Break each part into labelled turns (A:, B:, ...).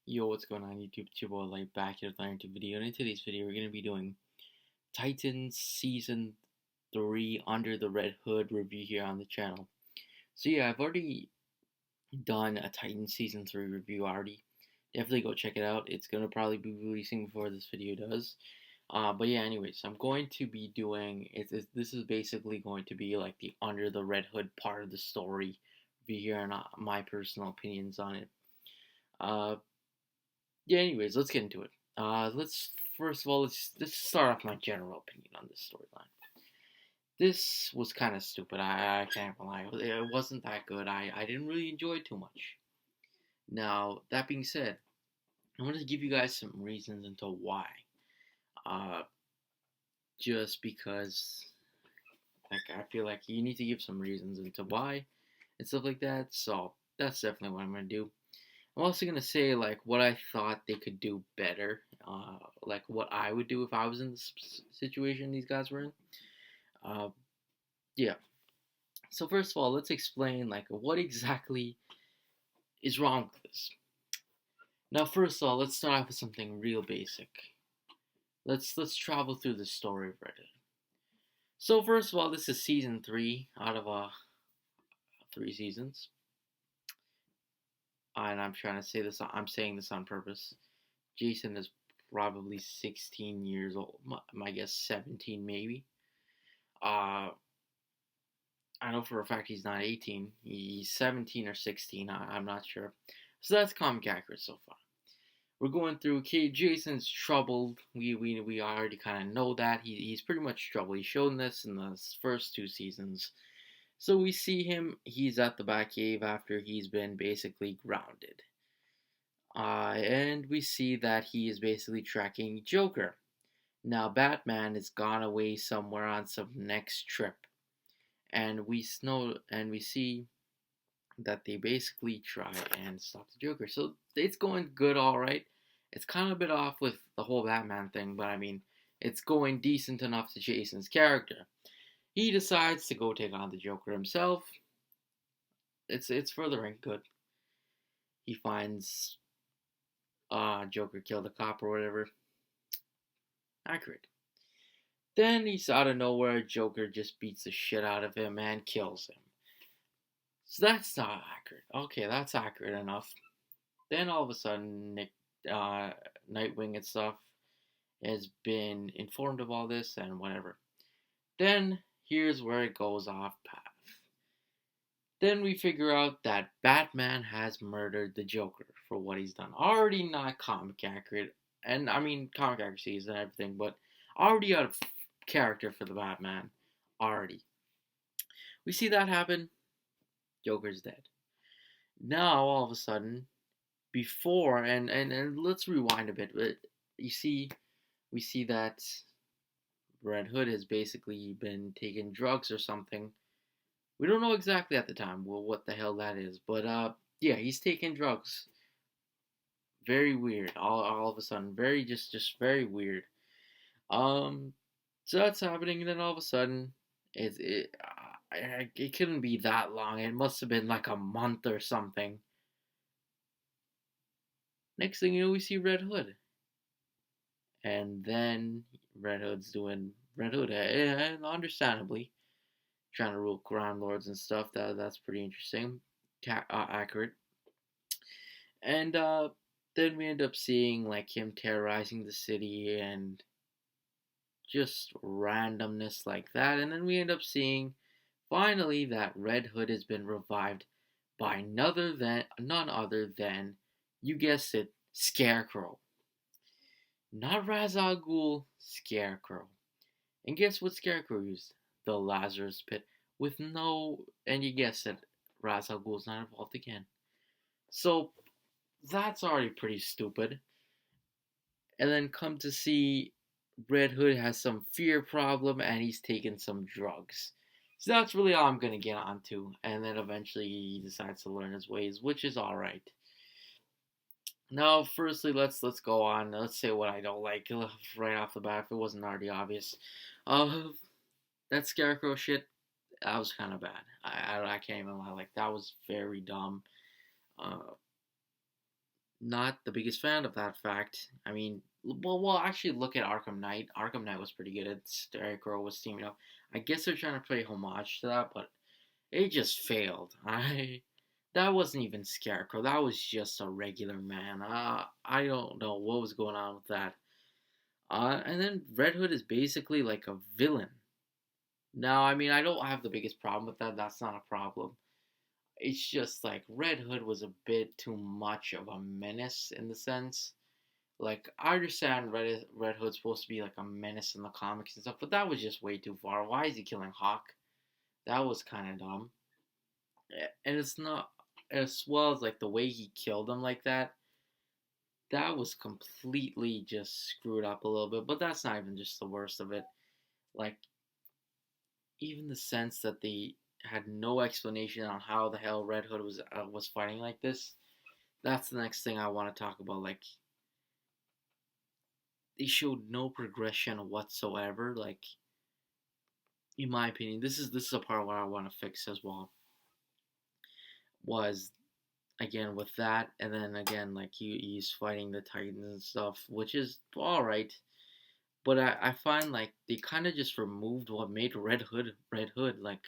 A: Yo, what's going on YouTube? It's your boy Light back here with another video. And in today's video, we're going to be doing Titans Season 3 Under the Red Hood review here on the channel. So yeah, I've already done a Titans Season 3 review already. Definitely go check it out. It's going to probably be releasing before this video does. But yeah, anyways, I'm going to be doing, this is basically going to be like the Under the Red Hood part of the story review here and my personal opinions on it. Uh, yeah, anyways, let's get into it. Let's first of all let's start off my general opinion on this storyline. This was kind of stupid. I can't lie. It wasn't that good. I didn't really enjoy it too much. Now that being said, I want to give you guys some reasons into why. Uh, just because like I feel like you need to give some reasons into why and stuff like that. So that's definitely what I'm gonna do. I'm also gonna say like what I thought they could do better, like what I would do if I was in the situation these guys were in. Uh, yeah. So first of all, let's explain like what exactly is wrong with this. Now, first of all, let's start off with something real basic. Let's travel through the story of Reddit. So first of all, this is season 3 out of 3 seasons, and I'm trying to say this. I'm saying this on purpose. Jason is probably 16 years old. My guess 17 maybe. Uh, I know for a fact he's not 18. He's 17 or 16. I'm not sure. So that's comic accurate so far. We're going through. Okay, Jason's troubled. We already kind of know that he's pretty much troubled. He's shown this in the first 2 seasons. So we see him. He's at the Batcave after he's been basically grounded. And we see that he is basically tracking Joker. Now Batman is gone away somewhere on some next trip, and we see that they basically try and stop the Joker. So it's going good, all right. It's kind of a bit off with the whole Batman thing, but I mean, it's going decent enough to Jason's character. He decides to go take on the Joker himself. It's furthering good. He finds Joker killed a cop or whatever. Accurate. Then he's out of nowhere. Joker just beats the shit out of him and kills him. So that's not accurate. Okay, that's accurate enough. Then all of a sudden, Nightwing and stuff has been informed of all this and whatever. Then here's where it goes off path. Then we figure out that Batman has murdered the Joker for what he's done. Already not comic accurate, and I mean comic accuracies and everything, but already out of character for the Batman. Already. We see that happen. Joker's dead. Now all of a sudden, before and let's rewind a bit. But you see, we see that Red Hood has basically been taking drugs or something. We don't know exactly at the time what the hell that is, but yeah, he's taking drugs. Very weird. All of a sudden, very just very weird. Um, so that's happening, and then all of a sudden, it couldn't be that long. It must have been like a month or something. Next thing you know, we see Red Hood, and then Red Hood's doing Red Hood, and understandably trying to rule crime lords and stuff. That's pretty interesting, accurate. And then we end up seeing like him terrorizing the city and just randomness like that. And then we end up seeing finally that Red Hood has been revived by none other than, you guessed it, Scarecrow. Not Ra's al Ghul, Scarecrow. And guess what Scarecrow used? The Lazarus Pit. With no, and you guessed it, Ra's al Ghul's not involved again. So that's already pretty stupid. And then come to see Red Hood has some fear problem and he's taking some drugs. So that's really all I'm gonna get onto. And then eventually he decides to learn his ways, which is alright. Now, firstly, let's go on. Let's say what I don't like right off the bat, if it wasn't already obvious. Uh, that Scarecrow shit, that was kind of bad. I can't even lie. Like, that was very dumb. Uh, not the biggest fan of that fact. I mean, well, actually, look at Arkham Knight. Arkham Knight was pretty good. Scarecrow was teaming up. I guess they're trying to play homage to that, but it just failed. That wasn't even Scarecrow. That was just a regular man. I don't know what was going on with that. And then Red Hood is basically like a villain. Now, I mean, I don't have the biggest problem with that. That's not a problem. It's just like Red Hood was a bit too much of a menace in the sense. Like, I understand Red Hood's supposed to be like a menace in the comics and stuff, but that was just way too far. Why is he killing Hawk? That was kind of dumb. And it's not, as well as like the way he killed him like that, that was completely just screwed up a little bit. But that's not even just the worst of it. Like, even the sense that they had no explanation on how the hell Red Hood was fighting like this. That's the next thing I want to talk about. Like, they showed no progression whatsoever. Like, in my opinion, this is a part where I want to fix as well. Was again with that, and then again like he's fighting the Titans and stuff, which is all right. But I find like they kind of just removed what made Red Hood. Like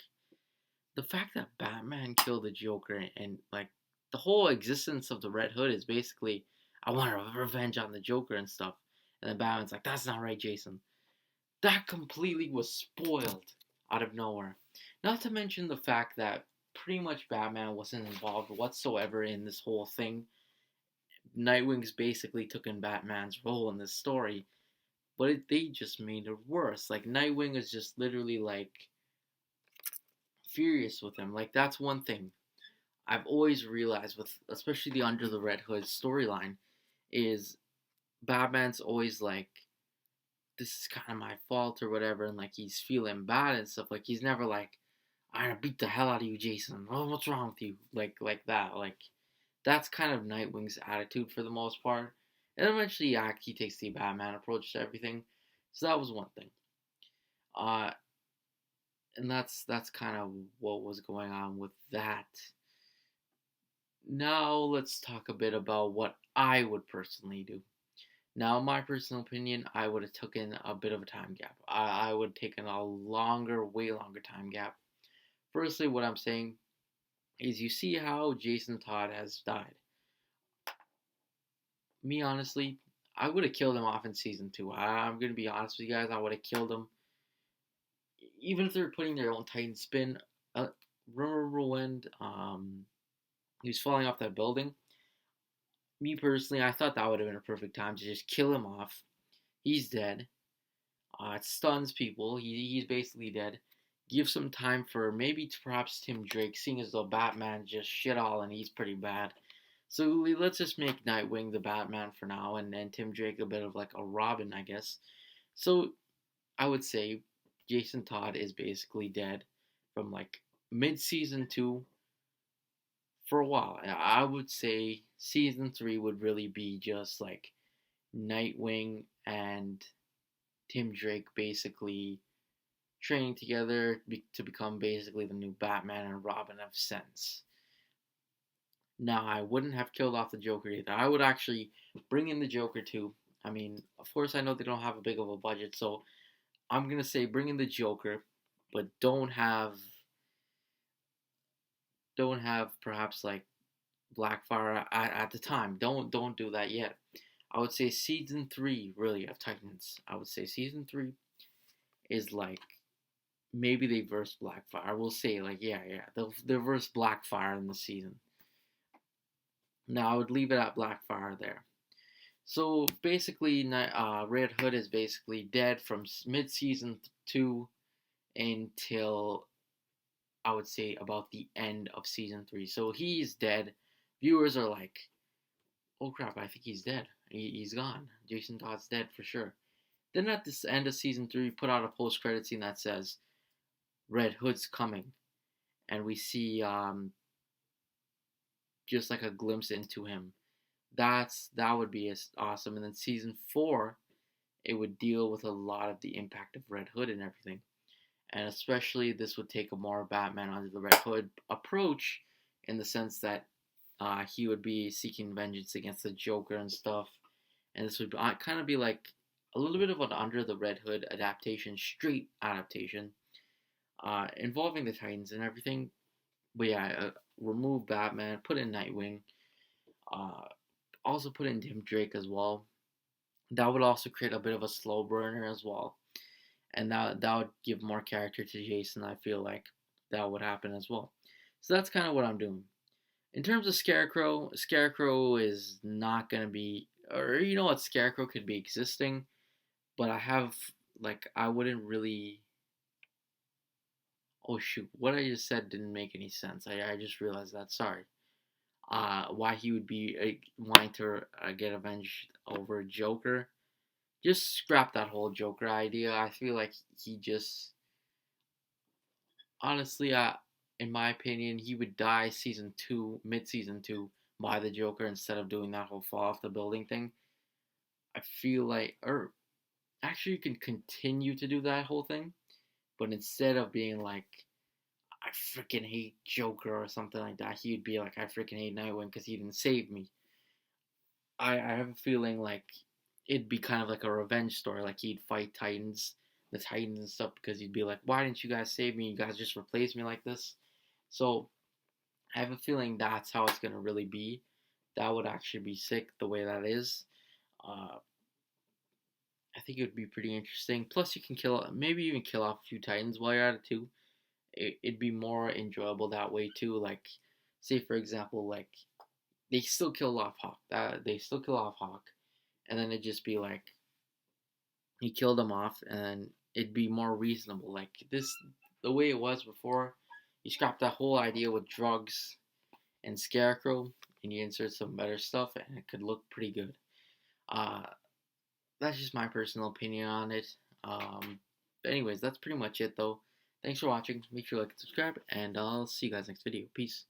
A: the fact that Batman killed the Joker and like the whole existence of the Red Hood is basically I want revenge on the Joker and stuff. And then Batman's like, that's not right, Jason. That completely was spoiled out of nowhere. Not to mention the fact that pretty much Batman wasn't involved whatsoever in this whole thing. Nightwing's basically took in Batman's role in this story, but they just made it worse. Like Nightwing is just literally like furious with him. Like that's one thing I've always realized with especially the Under the Red Hood storyline is Batman's always like this is kind of my fault or whatever, and like he's feeling bad and stuff. Like he's never like I'm gonna beat the hell out of you, Jason. Oh, what's wrong with you? Like that. Like that's kind of Nightwing's attitude for the most part. And eventually, yeah, he takes the Batman approach to everything. So that was one thing. Uh, and that's kind of what was going on with that. Now let's talk a bit about what I would personally do. Now, my personal opinion, I would have taken a bit of a time gap. I would have taken a longer, way longer time gap. Firstly, what I'm saying is you see how Jason Todd has died. Me, honestly, I would have killed him off in season two. I'm going to be honest with you guys. I would have killed him. Even if they're putting their own Titan spin. Remember when he was falling off that building? Me personally, I thought that would have been a perfect time to just kill him off. He's dead. It stuns people. He's basically dead. Give some time for maybe perhaps Tim Drake, seeing as though Batman just shit all and he's pretty bad. So let's just make Nightwing the Batman for now, and then Tim Drake a bit of like a Robin, I guess. So I would say Jason Todd is basically dead from like mid season two for a while. I would say season three would really be just like Nightwing and Tim Drake basically training together to become basically the new Batman and Robin of sense. Now, I wouldn't have killed off the Joker either. I would actually bring in the Joker too. I mean, of course, I know they don't have a big of a budget, so I'm gonna say bring in the Joker, but don't have perhaps like Blackfire at the time. Don't do that yet. I would say season three really of Titans. I would say season three is like maybe they verse Blackfire. We'll say like yeah they'll verse Blackfire in the season. Now I would leave it at Blackfire there. So basically, Red Hood is basically dead from mid season two until I would say about the end of season three. So he's dead. Viewers are like, "Oh crap! I think he's dead. He's gone. Jason Todd's dead for sure." Then at the end of season three, put out a post credit scene that says, "Red Hood's coming," and we see just like a glimpse into him. That would be awesome. And then season four, it would deal with a lot of the impact of Red Hood and everything. And especially this would take a more Batman under the Red Hood approach in the sense that he would be seeking vengeance against the Joker and stuff, and this would kind of be like a little bit of an Under the Red Hood adaptation, straight adaptation, involving the Titans and everything. But yeah, remove Batman, put in Nightwing, uh, also put in Tim Drake as well. That would also create a bit of a slow burner as well, and that would give more character to Jason. I feel like that would happen as well. So that's kind of what I'm doing. In terms of Scarecrow, Scarecrow is not gonna be, or you know what, Scarecrow could be existing, but I have like I wouldn't really. Oh shoot, what I just said didn't make any sense. I just realized that. Sorry. Why he would be wanting to get avenged over Joker. Just scrap that whole Joker idea. I feel like he just honestly, in my opinion, he would die season two, mid season two, by the Joker instead of doing that whole fall off the building thing. I feel like, or actually, you can continue to do that whole thing, but instead of being like, I freaking hate Joker or something like that, he'd be like, I freaking hate Nightwing because he didn't save me. I have a feeling like it'd be kind of like a revenge story. Like he'd fight the Titans and stuff, because he'd be like, why didn't you guys save me? You guys just replaced me like this. So I have a feeling that's how it's gonna really be. That would actually be sick the way that is. Uh, I think it would be pretty interesting. Plus, you can maybe even kill off a few Titans while you're at it too. It'd be more enjoyable that way too. Like, say for example, like they still kill off Hawk. They still kill off Hawk, and then it'd just be like he killed him off, and then it'd be more reasonable. Like this, the way it was before, you scrap that whole idea with drugs and Scarecrow, and you insert some better stuff, and it could look pretty good. Uh, that's just my personal opinion on it. But anyways, that's pretty much it though. Thanks for watching. Make sure to like and subscribe, and I'll see you guys next video. Peace.